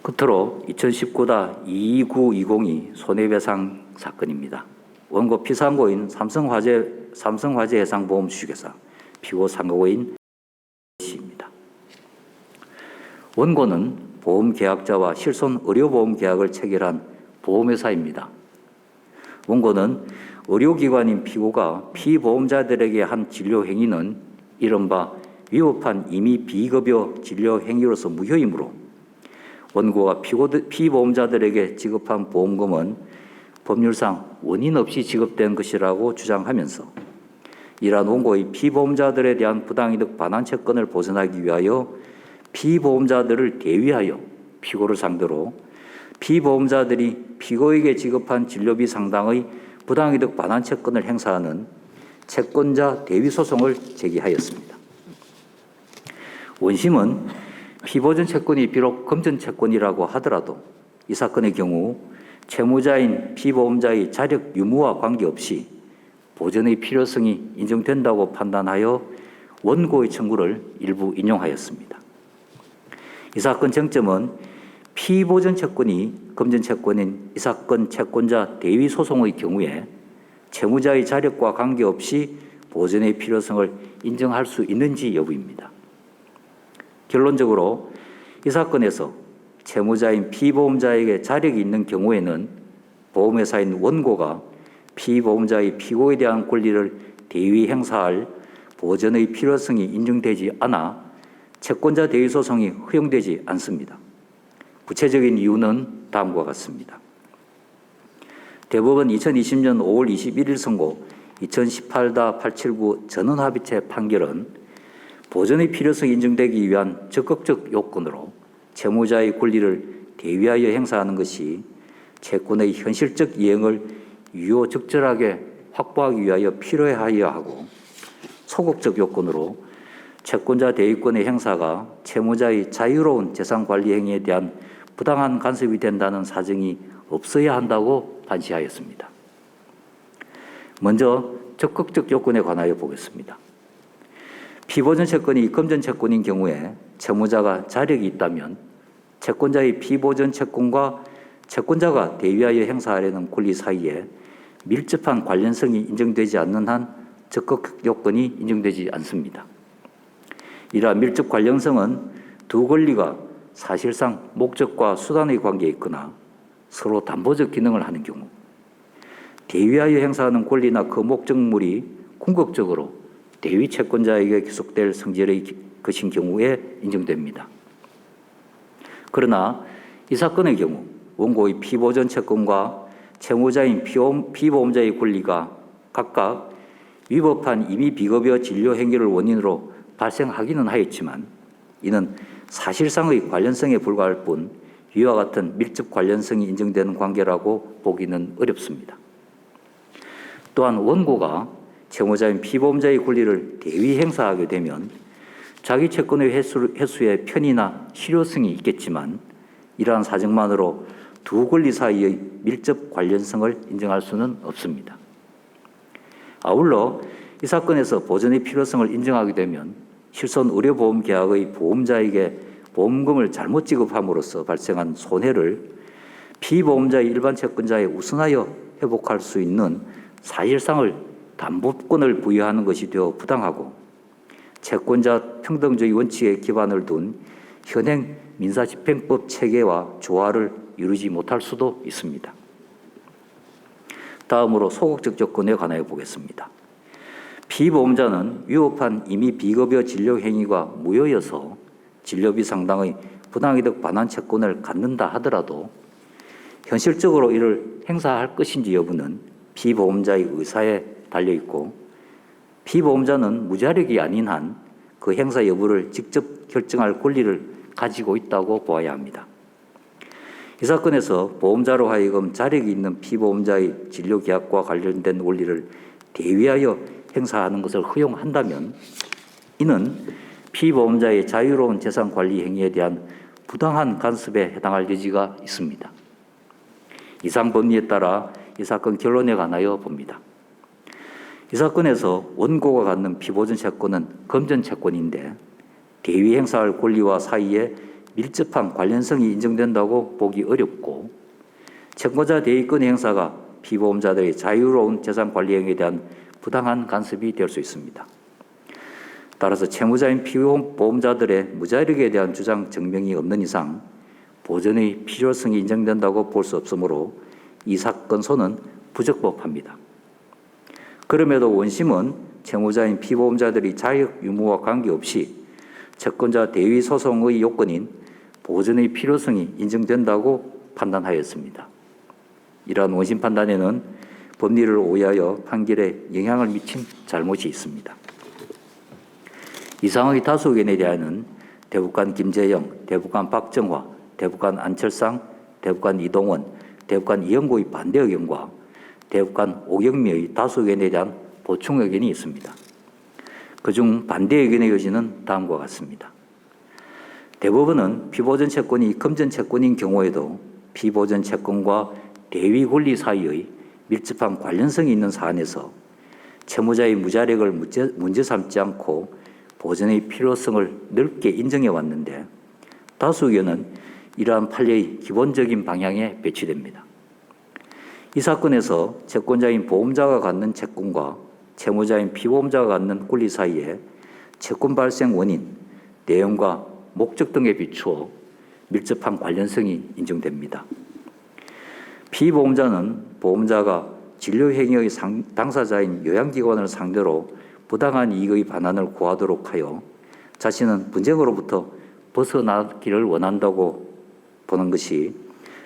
끝으로 2019-22920이 손해배상 사건입니다. 원고 피상고인 삼성화재 해상보험 주식회사 피고 상고인 씨입니다. 원고는 보험계약자와 실손 의료보험계약을 체결한 보험회사입니다. 원고는 의료기관인 피고가 피보험자들에게 한 진료행위는 이른바 위법한 임의 비급여 진료행위로서 무효이므로 원고가 피보험자들에게 지급한 보험금은 법률상 원인 없이 지급된 것이라고 주장하면서 이러한 원고의 피보험자들에 대한 부당이득 반환 채권을 보전하기 위하여 피보험자들을 대위하여 피고를 상대로 피보험자들이 피고에게 지급한 진료비 상당의 부당이득 반환 채권을 행사하는 채권자 대위 소송을 제기하였습니다. 원심은 피보전 채권이 비록 금전 채권이라고 하더라도 이 사건의 경우 채무자인 피보험자의 자력 유무와 관계없이 보전의 필요성이 인정된다고 판단하여 원고의 청구를 일부 인용하였습니다. 이 사건 쟁점은 피보전 채권이 금전 채권인 이 사건 채권자 대위 소송의 경우에 채무자의 자력과 관계없이 보전의 필요성을 인정할 수 있는지 여부입니다. 결론적으로 이 사건에서 채무자인 피보험자에게 자력이 있는 경우에는 보험회사인 원고가 피보험자의 피고에 대한 권리를 대위 행사할 보전의 필요성이 인정되지 않아 채권자 대위 소송이 허용되지 않습니다. 구체적인 이유는 다음과 같습니다. 대법원 2020년 5월 21일 선고 2018-879 전원합의체 판결은 보전의 필요성이 인정되기 위한 적극적 요건으로 채무자의 권리를 대위하여 행사하는 것이 채권의 현실적 이행을 유효적절하게 확보하기 위하여 필요하여야 하고 소극적 요건으로 채권자 대위권의 행사가 채무자의 자유로운 재산관리 행위에 대한 부당한 간섭이 된다는 사정이 없어야 한다고 판시하였습니다. 먼저 적극적 요건에 관하여 보겠습니다. 피보전 채권이 금전 채권인 경우에 채무자가 자력이 있다면 채권자의 피보전 채권과 채권자가 대위하여 행사하려는 권리 사이에 밀접한 관련성이 인정되지 않는 한 적극 요건이 인정되지 않습니다. 이러한 밀접 관련성은 두 권리가 사실상 목적과 수단의 관계에 있거나 서로 담보적 기능을 하는 경우, 대위하여 행사하는 권리나 그 목적물이 궁극적으로 대위 채권자에게 귀속될 성질의 것인 경우에 인정됩니다. 그러나 이 사건의 경우 원고의 피보전 채권과 채무자인 피보험자의 권리가 각각 위법한 임의 비급여 진료 행위를 원인으로 발생하기는 하였지만 이는 사실상의 관련성에 불과할 뿐 위와 같은 밀접 관련성이 인정되는 관계라고 보기는 어렵습니다. 또한 원고가 채무자인 피보험자의 권리를 대위 행사하게 되면 자기 채권의 회수에 편의나 실효성이 있겠지만 이러한 사정만으로 두 권리 사이의 밀접 관련성을 인정할 수는 없습니다. 아울러 이 사건에서 보전의 필요성을 인정하게 되면 실손 의료보험 계약의 보험자에게 보험금을 잘못 지급함으로써 발생한 손해를 피보험자의 일반 채권자에 우선하여 회복할 수 있는 사실상을 담보권을 부여하는 것이 되어 부당하고 채권자 평등주의 원칙에 기반을 둔 현행 민사집행법 체계와 조화를 이루지 못할 수도 있습니다. 다음으로 소극적 조건에 관하여 보겠습니다. 피보험자는 위법한 임의 비급여 진료 행위가 무효여서 진료비 상당의 부당이득 반환 채권을 갖는다 하더라도 현실적으로 이를 행사할 것인지 여부는 피보험자의 의사에 달려있고 피보험자는 무자력이 아닌 한 그 행사 여부를 직접 결정할 권리를 가지고 있다고 보아야 합니다. 이 사건에서 보험자로 하여금 자력이 있는 피보험자의 진료계약과 관련된 원리를 대위하여 행사하는 것을 허용한다면 이는 피보험자의 자유로운 재산관리 행위에 대한 부당한 간섭에 해당할 여지가 있습니다. 이상 법리에 따라 이 사건 결론에 관하여 봅니다. 이 사건에서 원고가 갖는 피보전 채권은 금전 채권인데 대위 행사할 권리와 사이에 밀접한 관련성이 인정된다고 보기 어렵고 채권자 대위권 행사가 피보험자들의 자유로운 재산 관리 행위에 대한 부당한 간섭이 될 수 있습니다. 따라서 채무자인 피보험자들의 무자력에 대한 주장 증명이 없는 이상 보전의 필요성이 인정된다고 볼 수 없으므로 이 사건소는 부적법합니다. 그럼에도 원심은 채무자인 피보험자들이 자격 유무와 관계없이 채권자 대위 소송의 요건인 보전의 필요성이 인정된다고 판단하였습니다. 이러한 원심 판단에는 법리를 오해하여 판결에 영향을 미친 잘못이 있습니다. 이상의 다수 의견에 대하여는 대법관 김재영, 대법관 박정화, 대법관 안철상, 대법관 이동원, 대법관 이영고의 반대 의견과 대법관 오경미의 다수 의견에 대한 보충 의견이 있습니다. 그중 반대 의견의 요지는 다음과 같습니다. 대법원은 피보전 채권이 금전 채권인 경우에도 피보전 채권과 대위 권리 사이의 밀접한 관련성이 있는 사안에서 채무자의 무자력을 문제 삼지 않고 보전의 필요성을 넓게 인정해 왔는데 다수 의견은 이러한 판례의 기본적인 방향에 배치됩니다. 이 사건에서 채권자인 보험자가 갖는 채권과 채무자인 피보험자가 갖는 권리 사이에 채권 발생 원인, 내용과 목적 등에 비추어 밀접한 관련성이 인정됩니다. 피보험자는 보험자가 진료행위의 당사자인 요양기관을 상대로 부당한 이익의 반환을 구하도록 하여 자신은 분쟁으로부터 벗어나기를 원한다고 보는 것이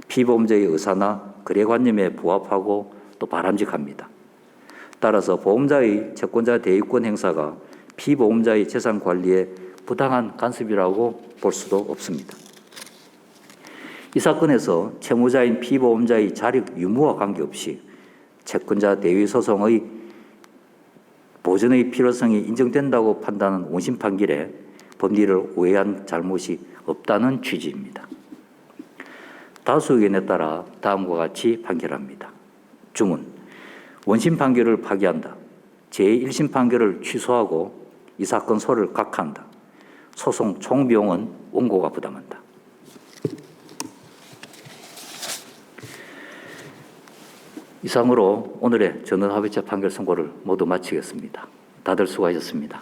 피보험자의 의사나 거래관념에 부합하고 또 바람직합니다. 따라서 보험자의 채권자 대위권 행사가 피보험자의 재산 관리에 부당한 간섭이라고 볼 수도 없습니다. 이 사건에서 채무자인 피보험자의 자력 유무와 관계없이 채권자 대위 소송의 보전의 필요성이 인정된다고 판단한 원심 판결에 법리를 오해한 잘못이 없다는 취지입니다. 다수 의견에 따라 다음과 같이 판결합니다. 주문, 원심 판결을 파기한다. 제1심 판결을 취소하고 이 사건 소를 각하한다. 소송 총 비용은 원고가 부담한다. 이상으로 오늘의 전원합의체 판결 선고를 모두 마치겠습니다. 다들 수고하셨습니다.